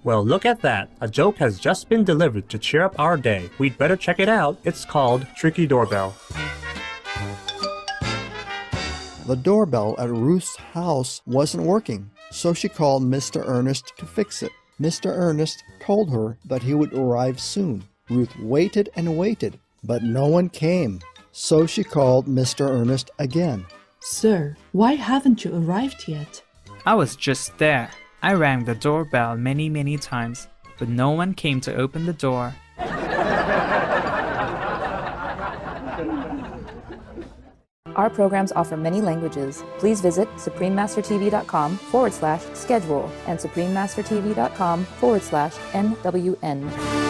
Well, look at that. A joke has just been delivered to cheer up our day. We'd better check it out. It's called Tricky Doorbell. The doorbell at Ruth's house wasn't working, so she called Mr. Ernest to fix it. Mr. Ernest told her that he would arrive soon. Ruth waited and waited, but no one came. So she called Mr. Ernest again. Sir, why haven't you arrived yet? I was just there. I rang the doorbell many times, but no one came to open the door. Our programs offer many languages. Please visit suprememastertv.com/schedule and suprememastertv.com/NWN.